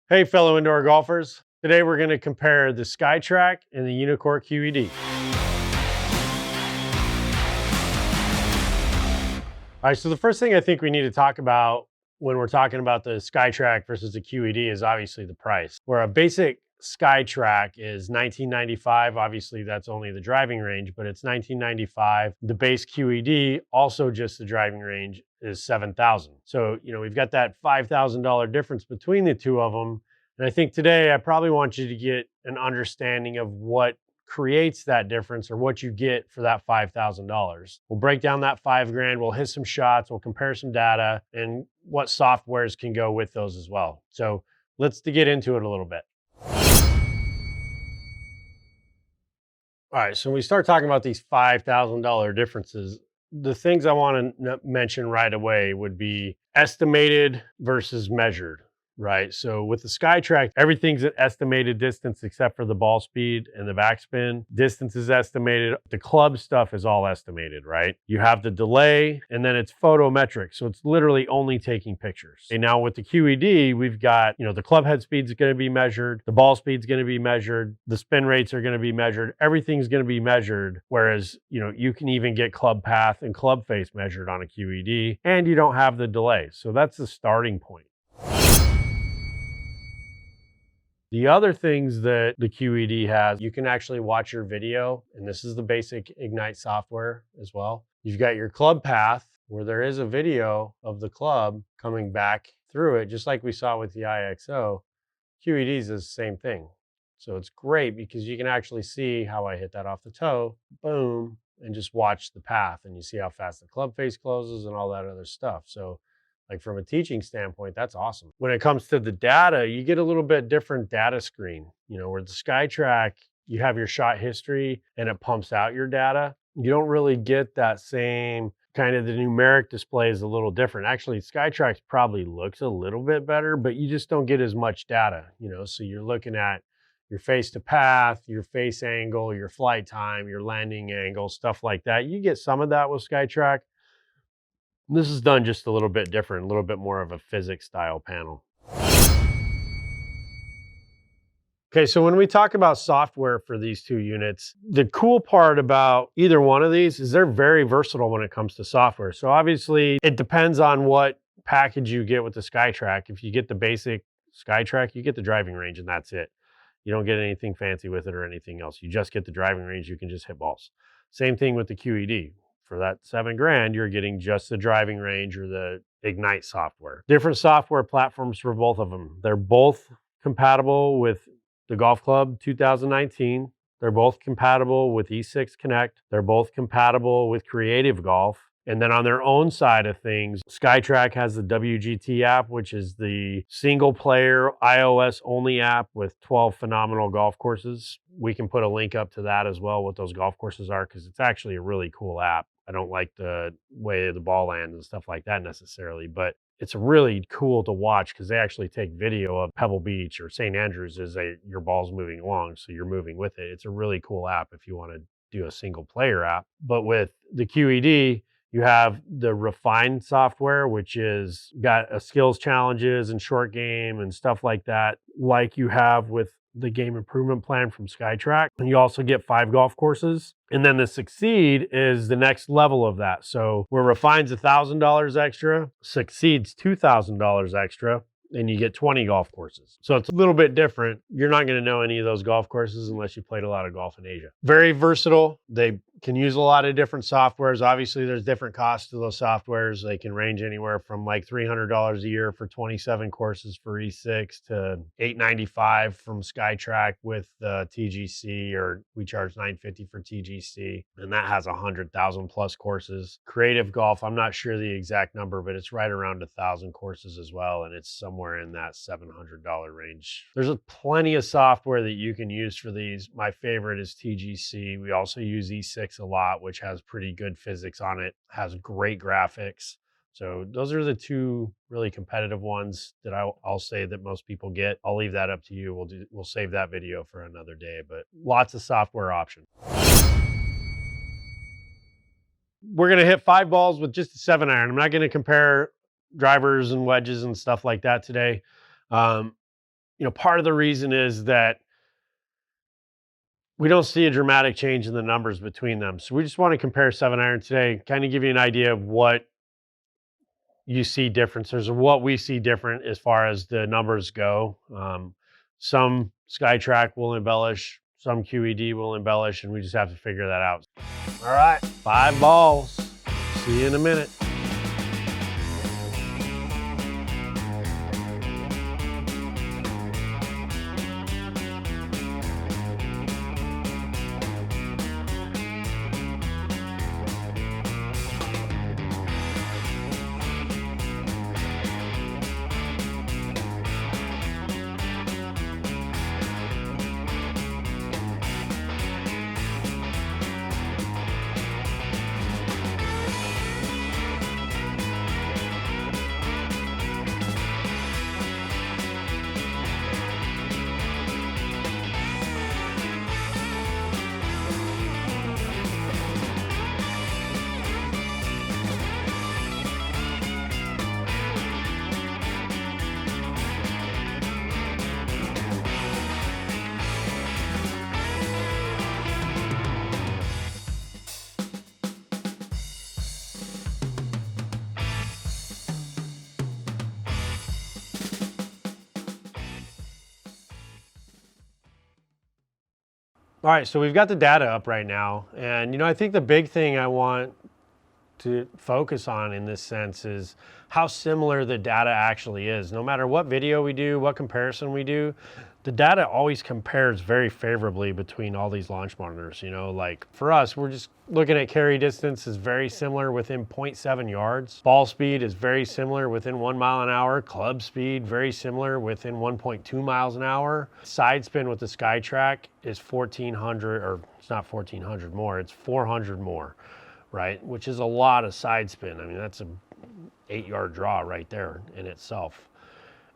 Hey, fellow indoor golfers. Today we're going to compare the Skytrak and the Uneekor QED. All right, so the first thing I think we need to talk about when we're talking about the Skytrak versus the QED is obviously the price. Where a basic Skytrak is $19.95. Obviously, that's only the driving range, but it's $19.95. The base QED, also just the driving range, is $7,000. So, we've got that $5,000 difference between the two of them. And I think today I probably want you to get an understanding of what creates that difference or what you get for that $5,000. We'll break down that $5,000. We'll hit some shots. We'll compare some data and what softwares can go with those as well. So let's get into it a little bit. All right, so when we start talking about these $5,000 differences, the things I want to mention right away would be estimated versus measured, right? So with the Skytrak, everything's an estimated distance except for the ball speed and the backspin. Distance is estimated. The club stuff is all estimated, right? You have the delay, and then it's photometric. So it's literally only taking pictures. And now with the QED, we've got, the club head speed is going to be measured. The ball speed is going to be measured. The spin rates are going to be measured. Everything's going to be measured. Whereas, you can even get club path and club face measured on a QED, and you don't have the delay. So that's the starting point. The other things that the QED has, you can actually watch your video, and this is the basic Ignite software as well. You've got your club path where there is a video of the club coming back through it, just like we saw with the IXO. QEDs is the same thing. So it's great because you can actually see how I hit that off the toe, boom, and just watch the path, and you see how fast the club face closes and all that other stuff. So like from a teaching standpoint, that's awesome. When it comes to the data, you get a little bit different data screen. Where the Skytrak, you have your shot history and it pumps out your data. You don't really get that same kind of, the numeric display is a little different. Actually, Skytrak probably looks a little bit better, but you just don't get as much data, so you're looking at your face to path, your face angle, your flight time, your landing angle, stuff like that. You get some of that with Skytrak. This is done just a little bit different, a little bit more of a physics style panel. Okay, so when we talk about software for these two units, the cool part about either one of these is they're very versatile when it comes to software. So obviously it depends on what package you get with the Skytrak. If you get the basic Skytrak, you get the driving range and that's it. You don't get anything fancy with it or anything else. You just get the driving range, you can just hit balls. Same thing with the QED. For that $7,000, you're getting just the driving range or the Ignite software. Different software platforms for both of them. They're both compatible with the Golf Club 2019. They're both compatible with E6 Connect. They're both compatible with Creative Golf. And then on their own side of things, Skytrak has the WGT app, which is the single player iOS only app with 12 phenomenal golf courses. We can put a link up to that as well, what those golf courses are, because it's actually a really cool app. I don't like the way the ball lands and stuff like that necessarily, but it's really cool to watch because they actually take video of Pebble Beach or St. Andrews as your ball's moving along, so you're moving with it. It's a really cool app if you want to do a single player app. But with the QED, you have the refined software, which is got a skills challenges and short game and stuff like that, like you have with the game improvement plan from Skytrak. And you also get 5 golf courses. And then the Succeed is the next level of that. So where Refine's $1,000 extra, Succeed's $2,000 extra, and you get 20 golf courses. So it's a little bit different. You're not going to know any of those golf courses unless you played a lot of golf in Asia. Very versatile. They can use a lot of different softwares. Obviously, there's different costs to those softwares. They can range anywhere from like $300 a year for 27 courses for E6 to $895 from Skytrak with TGC, or we charge $950 for TGC, and that has 100,000 plus courses. Creative Golf, I'm not sure the exact number, but it's right around 1,000 courses as well, and it's somewhere in that $700 range. There's plenty of software that you can use for these. My favorite is TGC. We also use E6 a lot, which has pretty good physics on it, has great graphics. So those are the two really competitive ones that I'll say that most people get. I'll leave that up to you. We'll save that video for another day, but lots of software options. We're going to hit 5 balls with just a 7-iron. I'm not going to compare drivers and wedges and stuff like that today. part of the reason is that we don't see a dramatic change in the numbers between them. So we just want to compare 7-iron today, kind of give you an idea of what you see differences or what we see different as far as the numbers go. Some Skytrak will embellish, some QED will embellish, and we just have to figure that out. All right, 5 balls. See you in a minute. All right, so we've got the data up right now. And, I think the big thing I want to focus on in this sense is how similar the data actually is. No matter what video we do, what comparison we do, the data always compares very favorably between all these launch monitors. Like for us, we're just looking at carry distance is very similar within 0.7 yards. Ball speed is very similar within 1 mile an hour. Club speed, very similar within 1.2 miles an hour. Side spin with the Skytrak is 1,400, or it's not 1,400 more, it's 400 more, right? Which is a lot of side spin. I mean, that's a 8-yard draw right there in itself.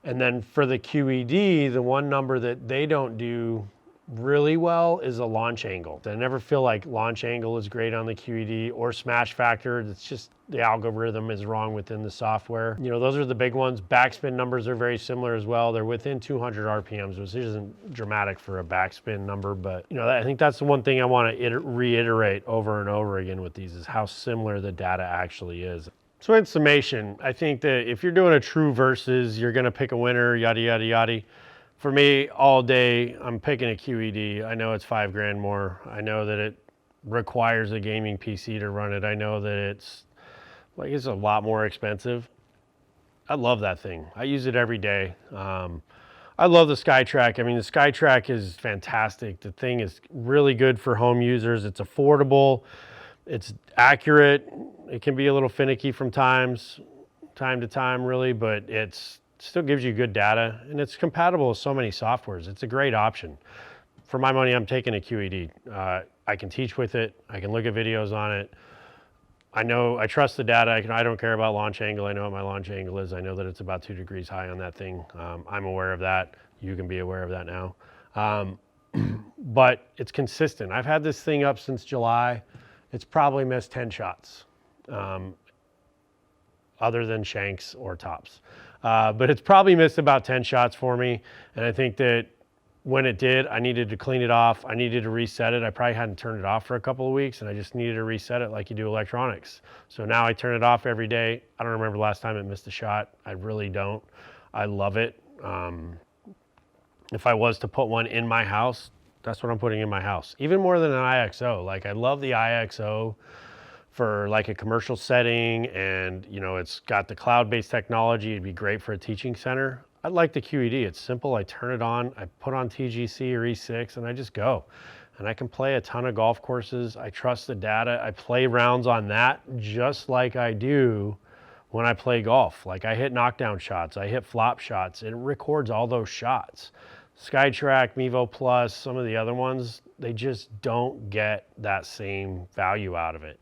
And then for the QED, the one number that they don't do really well is a launch angle. I never feel like launch angle is great on the QED or smash factor. It's just the algorithm is wrong within the software. Those are the big ones. Backspin numbers are very similar as well. They're within 200 RPMs, which isn't dramatic for a backspin number, but I think that's the one thing I want to reiterate over and over again with these is how similar the data actually is. So in summation, I think that if you're doing a true versus, you're going to pick a winner, yada, yada, yada. For me, all day, I'm picking a QED. I know it's $5,000 more. I know that it requires a gaming PC to run it. I know that it's a lot more expensive. I love that thing. I use it every day. I love the Skytrak. I mean, the Skytrak is fantastic. The thing is really good for home users. It's affordable. It's accurate. It can be a little finicky from time to time, really, but it still gives you good data, and it's compatible with so many softwares. It's a great option. For my money, I'm taking a QED. I can teach with it. I can look at videos on it. I trust the data. I don't care about launch angle. I know what my launch angle is. I know that it's about 2 degrees high on that thing. I'm aware of that. You can be aware of that now. But it's consistent. I've had this thing up since July. It's probably missed 10 shots, other than shanks or tops. But it's probably missed about 10 shots for me. And I think that when it did, I needed to clean it off. I needed to reset it. I probably hadn't turned it off for a couple of weeks, and I just needed to reset it like you do electronics. So now I turn it off every day. I don't remember the last time it missed a shot. I really don't. I love it. If I was to put one in my house, that's what I'm putting in my house. Even more than an IXO. Like, I love the IXO for like a commercial setting, and it's got the cloud-based technology. It'd be great for a teaching center. I like the QED. It's simple. I turn it on, I put on TGC or E6, and I just go. And I can play a ton of golf courses. I trust the data. I play rounds on that just like I do when I play golf. Like, I hit knockdown shots, I hit flop shots. It records all those shots. Skytrak, Mevo Plus, some of the other ones, they just don't get that same value out of it.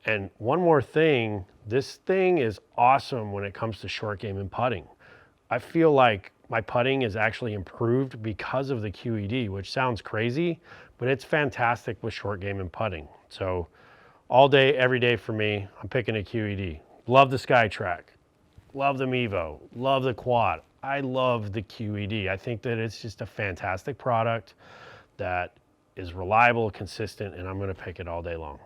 And one more thing, this thing is awesome when it comes to short game and putting. I feel like my putting is actually improved because of the QED, which sounds crazy, but it's fantastic with short game and putting. So all day, every day for me, I'm picking a QED. Love the Skytrak, love the Mevo, love the Quad. I love the QED. I think that it's just a fantastic product that is reliable, consistent, and I'm going to pick it all day long.